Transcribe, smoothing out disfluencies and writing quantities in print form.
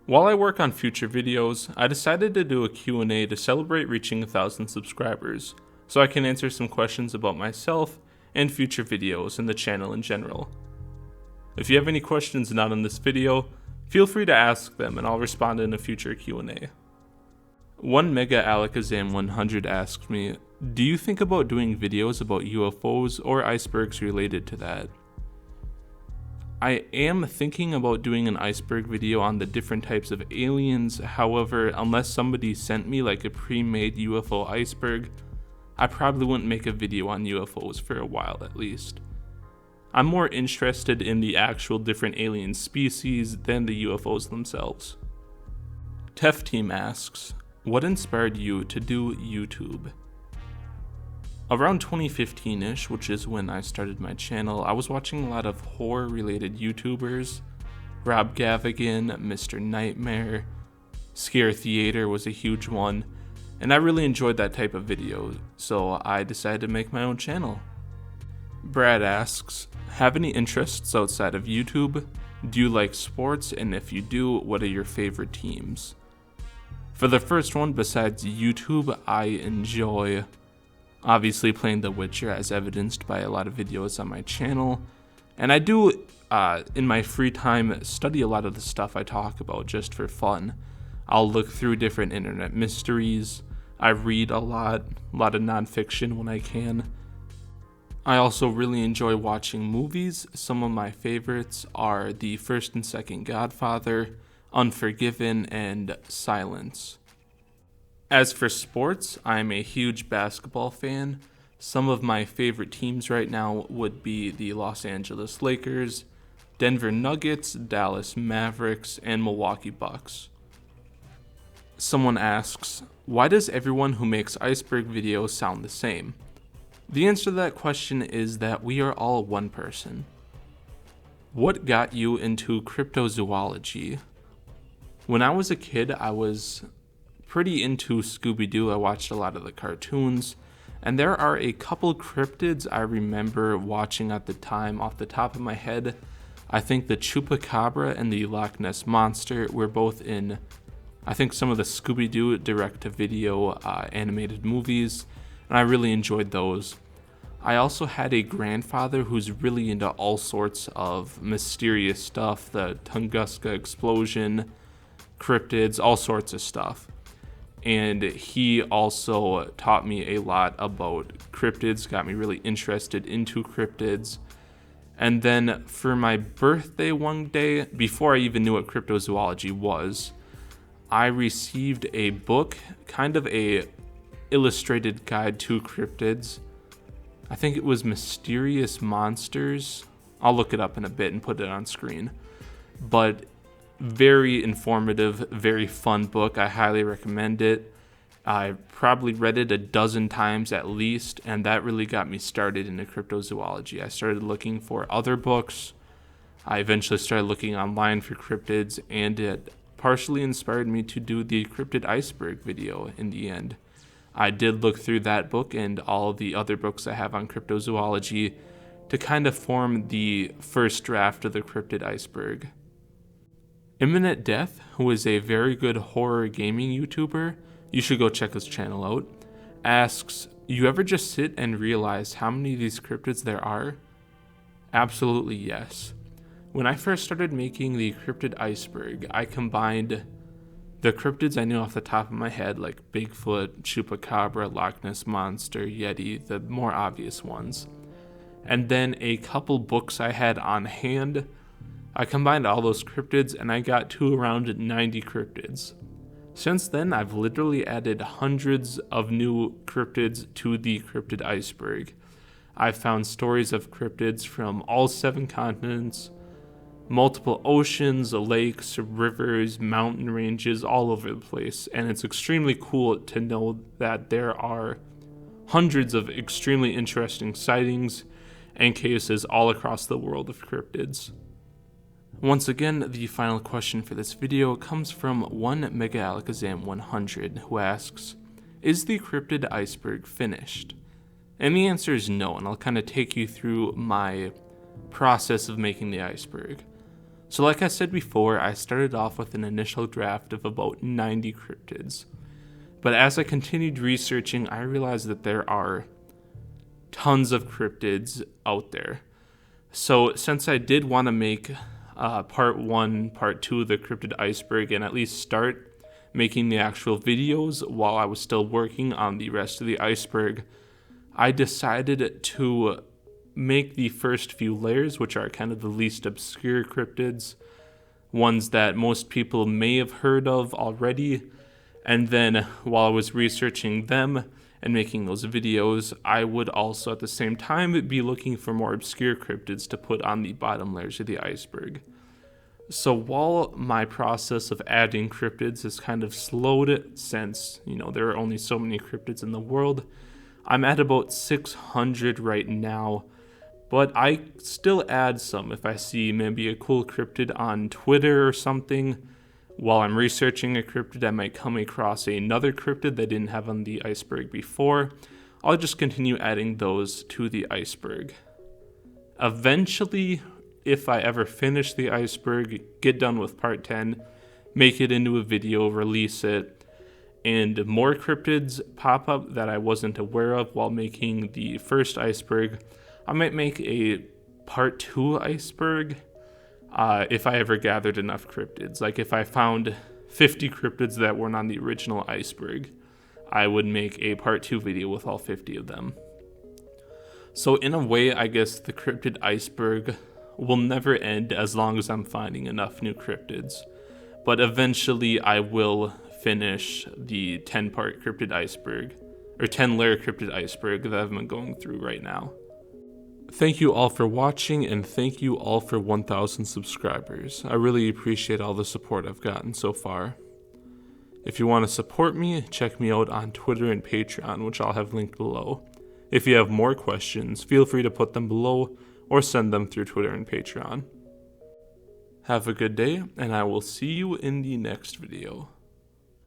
While I work on future videos, I decided to do a Q&A to celebrate reaching 1,000 subscribers, so I can answer some questions about myself and future videos and the channel in general. If you have any questions not in this video, feel free to ask them and I'll respond in a future Q&A. One Mega Alakazam 100 asked me, do you think about doing videos about UFOs or icebergs related to that? I am thinking about doing an iceberg video on the different types of aliens, however, unless somebody sent me like a pre-made UFO iceberg, I probably wouldn't make a video on UFOs for a while at least. I'm more interested in the actual different alien species than the UFOs themselves. Tef Team asks, what inspired you to do YouTube? Around 2015-ish, which is when I started my channel, I was watching a lot of horror-related YouTubers. Rob Gavigan, Mr. Nightmare, Scare Theater was a huge one, and I really enjoyed that type of video, so I decided to make my own channel. Brad asks, have any interests outside of YouTube? Do you like sports, and if you do, what are your favorite teams? For the first one, besides YouTube, I enjoy obviously playing The Witcher, as evidenced by a lot of videos on my channel, and I do, in my free time, study a lot of the stuff I talk about just for fun. I'll look through different internet mysteries, I read a lot of nonfiction when I can. I also really enjoy watching movies. Some of my favorites are the first and second Godfather, Unforgiven, and Silence. As for sports, I'm a huge basketball fan. Some of my favorite teams right now would be the Los Angeles Lakers, Denver Nuggets, Dallas Mavericks, and Milwaukee Bucks. Someone asks, why does everyone who makes iceberg videos sound the same? The answer to that question is that we are all one person. What got you into cryptozoology? When I was a kid, I was pretty into Scooby-Doo. I watched a lot of the cartoons, and there are a couple cryptids I remember watching at the time off the top of my head. I think the Chupacabra and the Loch Ness Monster were both in, I think, some of the Scooby-Doo direct-to-video animated movies, and I really enjoyed those. I also had a grandfather who's really into all sorts of mysterious stuff, the Tunguska explosion, cryptids, all sorts of stuff. And he also taught me a lot about cryptids, got me really interested into cryptids. And then for my birthday one day, before I even knew what cryptozoology was, I received a book, kind of a illustrated guide to cryptids. I think it was Mysterious Monsters. I'll look it up in a bit and put it on screen. But very informative, very fun book. I highly recommend it. I probably read it a dozen times at least, and that really got me started into cryptozoology. I started looking for other books. I eventually started looking online for cryptids, and it partially inspired me to do the Cryptid Iceberg video in the end. I did look through that book and all of the other books I have on cryptozoology to kind of form the first draft of the Cryptid Iceberg. Imminent Death, who is a very good horror gaming YouTuber, you should go check his channel out, asks, you ever just sit and realize how many of these cryptids there are? Absolutely yes. When I first started making the Cryptid Iceberg, I combined the cryptids I knew off the top of my head, like Bigfoot, Chupacabra, Loch Ness Monster, Yeti, the more obvious ones, and then a couple books I had on hand. I combined all those cryptids and I got to around 90 cryptids. Since then, I've literally added hundreds of new cryptids to the Cryptid Iceberg. I've found stories of cryptids from all 7 continents, multiple oceans, lakes, rivers, mountain ranges, all over the place, and it's extremely cool to know that there are hundreds of extremely interesting sightings and cases all across the world of cryptids. Once again, the final question for this video comes from one Mega Alakazam 100, who asks, is the Cryptid Iceberg finished? And the answer is no, and I'll kind of take you through my process of making the iceberg. So like I said before, I started off with an initial draft of about 90 cryptids. But as I continued researching, I realized that there are tons of cryptids out there. So since I did want to make part 1, part 2 of the Cryptid Iceberg, and at least start making the actual videos while I was still working on the rest of the iceberg, I decided to make the first few layers, which are kind of the least obscure cryptids, ones that most people may have heard of already. And then while I was researching them and making those videos, I would also at the same time be looking for more obscure cryptids to put on the bottom layers of the iceberg. So while my process of adding cryptids has kind of slowed since, there are only so many cryptids in the world, I'm at about 600 right now, but I still add some if I see maybe a cool cryptid on Twitter or something. While I'm researching a cryptid, I might come across another cryptid that I didn't have on the iceberg before. I'll just continue adding those to the iceberg. Eventually, if I ever finish the iceberg, get done with part 10, make it into a video, release it, and more cryptids pop up that I wasn't aware of while making the first iceberg, I might make a part 2 iceberg if I ever gathered enough cryptids. Like if I found 50 cryptids that weren't on the original iceberg, I would make a part 2 video with all 50 of them. So in a way, I guess the Cryptid Iceberg will never end as long as I'm finding enough new cryptids. But eventually I will finish the 10-part Cryptid Iceberg, or 10-layer Cryptid Iceberg that I've been going through right now. Thank you all for watching, and thank you all for 1,000 subscribers. I really appreciate all the support I've gotten so far. If you want to support me, check me out on Twitter and Patreon, which I'll have linked below. If you have more questions, feel free to put them below or send them through Twitter and Patreon. Have a good day, and I will see you in the next video.